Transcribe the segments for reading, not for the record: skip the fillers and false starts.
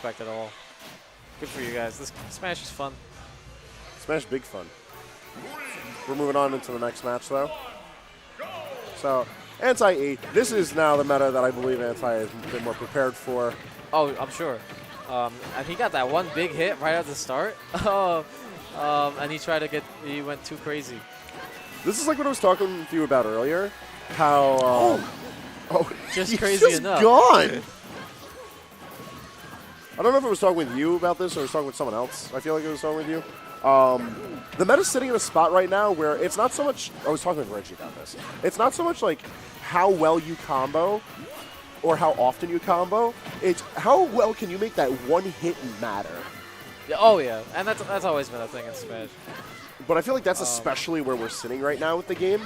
expect at all. Good for you guys. This Smash is fun. Smash big fun. We're moving on into the next match, though. So, Anti-E. This is now the meta that I believe Anti has been more prepared for. Oh, I'm sure. And he got that one big hit right at the start. And he went too crazy. This is like what I was talking with you about earlier. How, just he's crazy just enough. Gone. I don't know if I was talking with you about this or I was talking with someone else. I feel like I was talking with you. The meta's sitting in a spot right now where it's not so much. I was talking with Reggie about this. It's not so much like how well you combo or how often you combo. It's how well can you make that one hit matter. Yeah, oh yeah, and that's always been a thing in Smash. But I feel like that's especially where we're sitting right now with the game.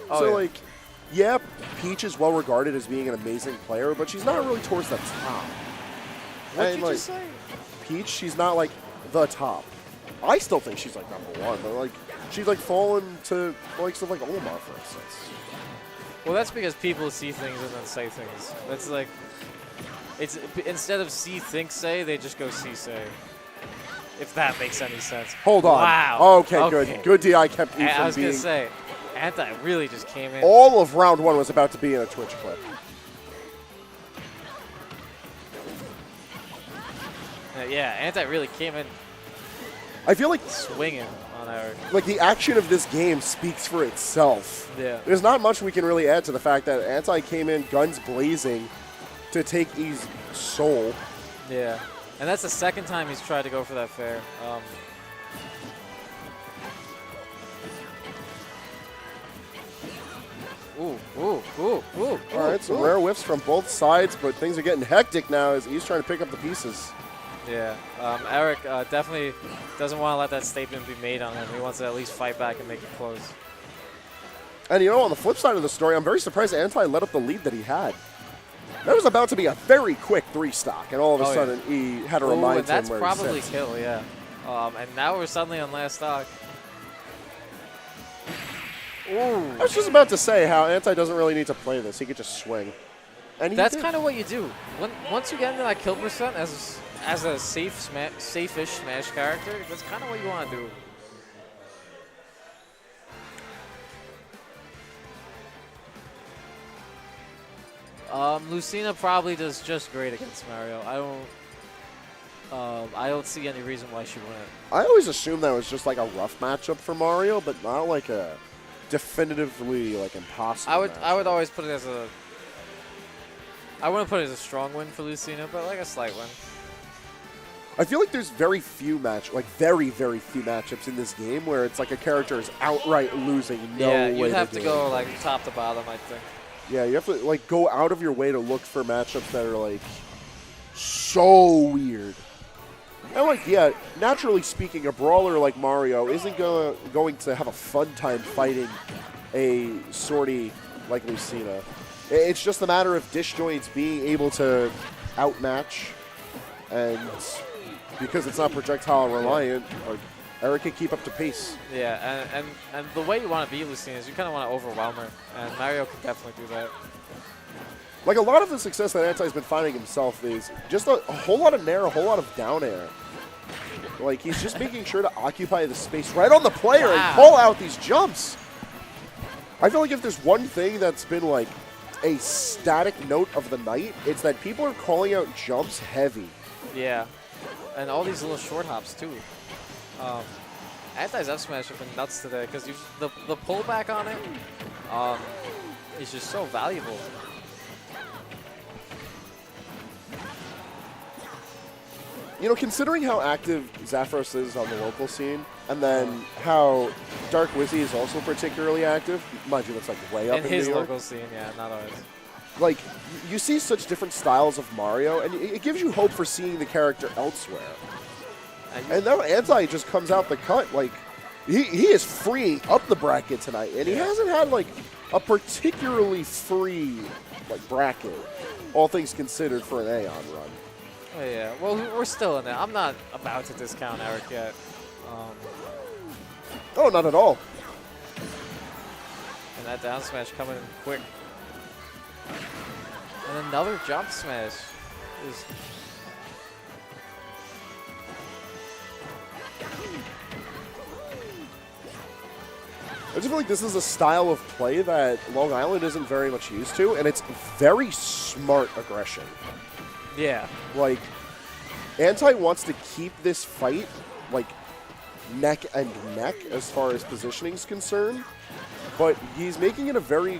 Oh, so yeah. like, yeah, Peach is well regarded as being an amazing player, but she's not really towards the top. What did And, you like, just say? Peach, she's not like the top. I still think she's like #1, but like she's like fallen to like stuff like Olimar, for instance. Well, that's because people see things and then say things. That's like, it's instead of see, think, say, they just go see, say. If that makes any sense. Hold on. Wow. Okay, good. Good DI kept you I from was being. gonna say, Anti really just came in. All of round 1 was about to be in a Twitch clip. Yeah, Anti really came in I feel like swinging on Eric. like the action of this game speaks for itself. Yeah. There's not much we can really add to the fact that Anti came in guns blazing to take E's soul. Yeah. And that's the second time he's tried to go for that fair. Ooh. All right, some rare whiffs from both sides, but things are getting hectic now as E's trying to pick up the pieces. Yeah. Eric definitely doesn't want to let that statement be made on him. He wants to at least fight back and make it close. And you know, on the flip side of the story, I'm very surprised Anti let up the lead that he had. That was about to be a very quick 3-stock, and all of a sudden E had to remind him that's where probably he sits. kill, yeah. And now we're suddenly on last stock. Ooh. I was just about to say how Anti doesn't really need to play this. He could just swing. And That's kind of what you do. Once you get into that kill percent as a safe-ish Smash character, that's kind of what you want to do. Lucina probably does just great against Mario. I don't see any reason why she wouldn't. I always assumed that was just like a rough matchup for Mario, but not like a definitively like impossible. I would always put it as a. I wouldn't put it as a strong win for Lucina, but like a slight win. I feel like there's very few very few matchups in this game where it's like a character is outright losing. Yeah, you'd have to go like top to bottom, I think. Yeah, you have to like go out of your way to look for matchups that are like so weird. And like, yeah, naturally speaking, a brawler like Mario isn't going to have a fun time fighting a sortie like Lucina. It's just a matter of Disjoints being able to outmatch, and because it's not projectile reliant, like, Eric can keep up to pace. Yeah, and the way you want to beat Lucina is you kind of want to overwhelm her, and Mario can definitely do that. Like, a lot of the success that Anti's been finding himself is just a whole lot of nair, a whole lot of down air. Like, he's just making sure to occupy the space right on the player and call out these jumps. I feel like if there's one thing that's been, like, a static note of the night, it's that people are calling out jumps heavy. Yeah, and all these little short hops, too. Anti's F smash have been nuts today because the pullback on it is just so valuable. You know, considering how active Zaphros is on the local scene, and then how Dark Wizzy is also particularly active, mind you, that's like way up in his New York. local scene, yeah, not ours. Like, you see such different styles of Mario, and it gives you hope for seeing the character elsewhere. And now Anti just comes out the cut. Like, he is freeing up the bracket tonight, and he hasn't had, like, a particularly free, like, bracket, all things considered, for an AON run. Oh, yeah, well, we're still in there. I'm not about to discount Eric yet. Oh, not at all. And that down smash coming in quick. And another jump smash is just feel like this is a style of play that Long Island isn't very much used to, and it's very smart aggression. Yeah. Like, Anti wants to keep this fight, like, neck and neck as far as positioning is concerned, but he's making it a very,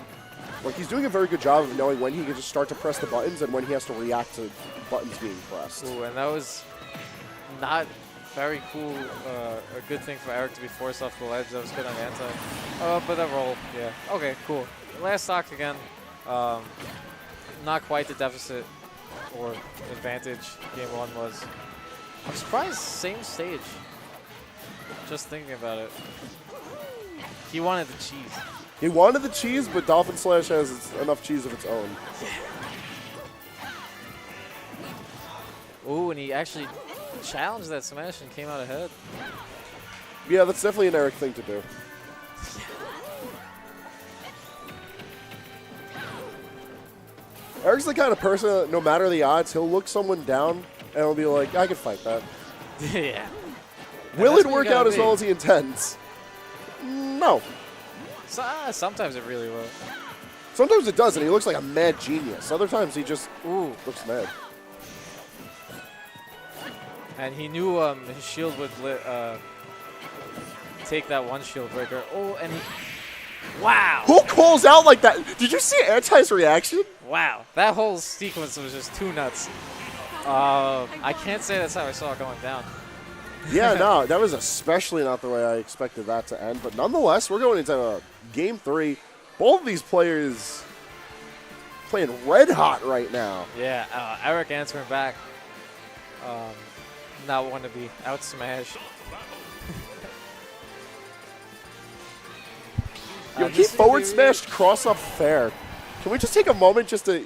like, he's doing a very good job of knowing when he can just start to press the buttons and when he has to react to buttons being pressed. Ooh, and that was not very cool, a good thing for Eric to be forced off the ledge. That was good on Anti. But that roll, yeah. Okay, cool. Last stock again. Not quite the deficit or advantage game 1 was. I'm surprised, same stage. Just thinking about it. He wanted the cheese. He wanted the cheese, but Dolphin Slash has enough cheese of its own. Ooh, and he actually challenged that smash and came out ahead. Yeah, that's definitely an Eric thing to do. Eric's the kind of person that no matter the odds, he'll look someone down and he'll be like, I can fight that. Yeah. Will it work out as well as he intends? No. So, sometimes it really will. Sometimes it does, and he looks like a mad genius. Other times he just looks mad. And he knew his shield would take that one shield breaker. Oh, and he... Wow! Who calls out like that? Did you see Anti's reaction? Wow. That whole sequence was just too nuts. I can't say that's how I saw it going down. Yeah, no, that was especially not the way I expected that to end. But nonetheless, we're going into Game 3. Both of these players playing red hot right now. Yeah, Eric answering back. Not want to be out smashed. Yo, keep forward smashed, cross up fair. Can we just take a moment just to...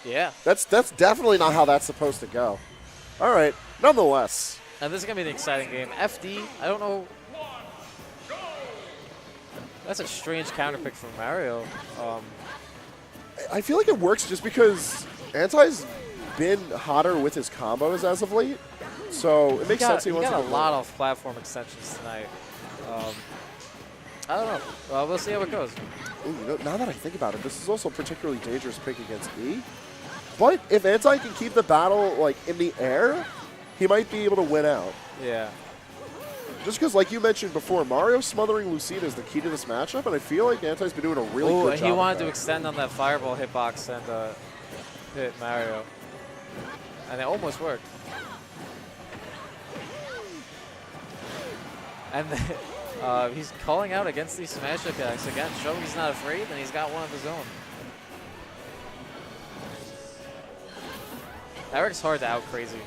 Yeah. That's definitely not how that's supposed to go. All right, nonetheless. Now this is going to be an exciting game. FD, I don't know. That's a strange counterpick from Mario. I feel like it works just because Anti's been hotter with his combos as of late. So it makes sense he wants to got a lot of platform extensions tonight. I don't know. Well, we'll see how it goes. Ooh, you know, now that I think about it, this is also a particularly dangerous pick against E. But if Anti can keep the battle like in the air, he might be able to win out. Yeah. Just because, like you mentioned before, Mario smothering Lucina is the key to this matchup, and I feel like Anti's been doing a really good job. He wanted to extend on that fireball hitbox and hit Mario. And it almost worked. And he's calling out against these smash attacks again, showing he's not afraid, and he's got one of his own. Eric's hard to out crazy.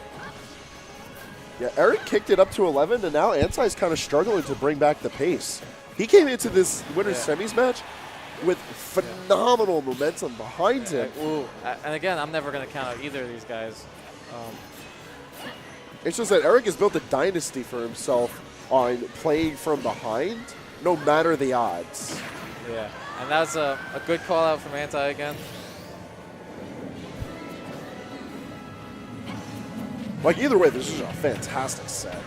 Yeah, Eric kicked it up to 11, and now Anti's kind of struggling to bring back the pace. He came into this winner's semis match with phenomenal momentum behind him. Ooh, and again, I'm never going to count out either of these guys. It's just that Eric has built a dynasty for himself on playing from behind, no matter the odds. Yeah, and that's a good call out from Anti again. Like, either way, this is a fantastic set.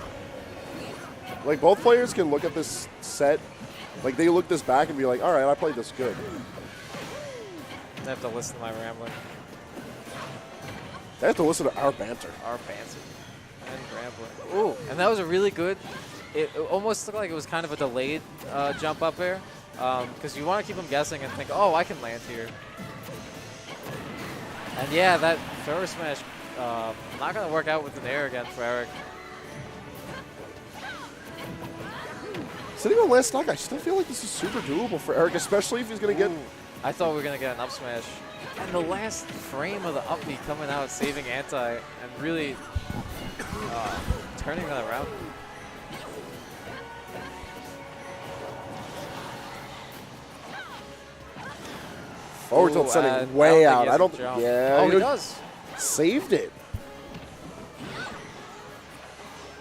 Like, both players can look at this set, like, they look this back and be like, all right, I played this good. They have to listen to my rambling. They have to listen to our banter. Our banter. And rambling. Ooh, and that was a really good, it almost looked like it was kind of a delayed jump up air. Because you want to keep them guessing and think, oh, I can land here. And yeah, that thrower smash, not going to work out with an air again for Eric. Sitting on last stock, I still feel like this is super doable for Eric, especially if he's going to get... I thought we were going to get an up smash. And the last frame of the up B coming out, saving Anti, and really turning that around. Forward tilt setting way out. I don't. Yeah. Oh, he does. Saved it.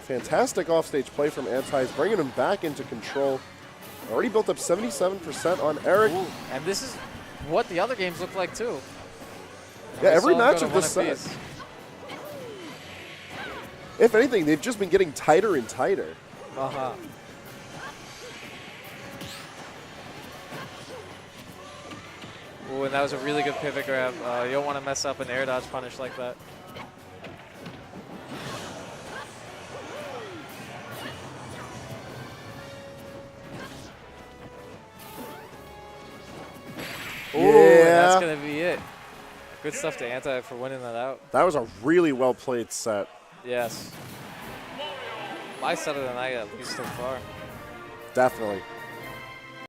Fantastic offstage play from Anti's, bringing him back into control. Already built up 77% on Eric. Ooh, and this is what the other games look like too. Yeah, every match of this set. If anything, they've just been getting tighter and tighter. Ooh, and that was a really good pivot grab. You don't want to mess up an air dodge punish like that. Ooh, and that's going to be it. Good stuff to anti for winning that out. That was a really well played set. Yes. My set of the night, at least so far. Definitely.